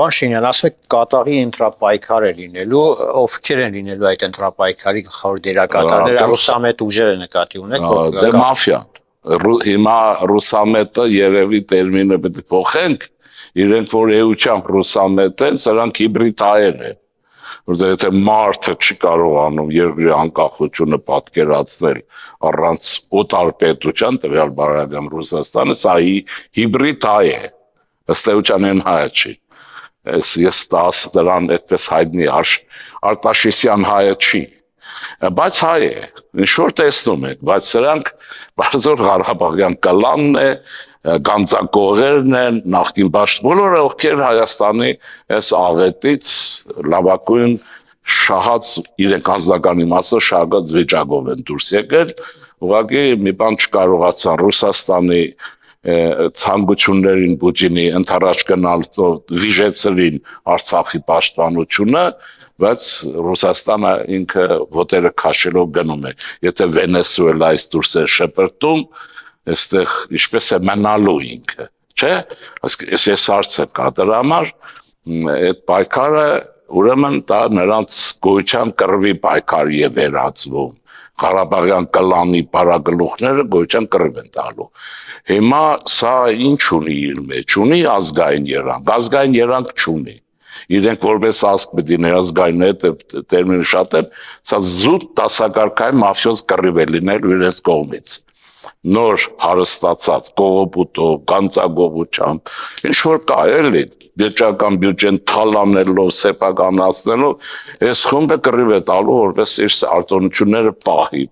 Պարոն Շինյան, ասում եք կատաղի ընտրապայքար է լինելու, ովքեր են լինելու այդ ընտրապայքարի գլխավոր դերակատարները, ռուսամետ ուժերը նկատի ունեք, դե մաֆիան։ Հիմա ռուսամետը երևի տերմինը պետք է փոխենք, իրենք որ էությամբ ռուսամետ են, սրանք հիբրիդ հայեր են։ Որտեղ եթե մարդը չի կարողանում երկրի անկախությունը պատկերացնել առանց օտար պետության, տվյալ բարեկամ Ռուսաստանը, սա հիբրիդ հայ է, ըստ էության են հայը չի։ Ես դրան այդպես հայտնի Արտաշեսյան հայը չի, բայց հայ է, ինչ-որ տեսնում եք, բայց սրանք բարձր Ղարաբաղյան կլանն է, գանձակողերն են, նախկին բաշտ բոլորը, ովքեր Հայաստանի այս աղետից լավագույն շահած իրենք անձնական իմաստով շահած վիճակով են դուրս եկել, ուղղակի մի բան չկարողացան Ռուսաստանի ցանկություններին Պուտինի ընդառաջ գնալով վիժեցրին Արցախի պաշտպանությունը, բայց Ռուսաստանը ինքը ոտերը քաշելով գնում է։ Եթե Վենեսուելայից դուրս է շպրտում, այստեղ ինչպես է մնալու ինքը, չէ՞։ Ես հարցը կա դրա համար, այդ պայքարը ուրեմն դա նրանց գոյության կռվի պայքար է վերածվում։ Ղարաբաղյան կլանի պարագլուխները գոյության կռիվ են տալու։ Հիմա սա ինչ ունի իր մեջ, ունի ազգային երանգ չունի։ Իրենք որպես ազգ պետք է ազգային տերմինը շատ են, սա զուտ դասակարգային մաֆիոզ կռիվ է լինել իրենց կողմից։ Նոր հարստացած կողոպուտով, գանձագողությամբ, ինչ որ կա էլի, վիճական բյուջեն թալանելով, սեփականացնելով, այս խումբը կռիվ է տալու, որպես իր արտոնությունները պահի,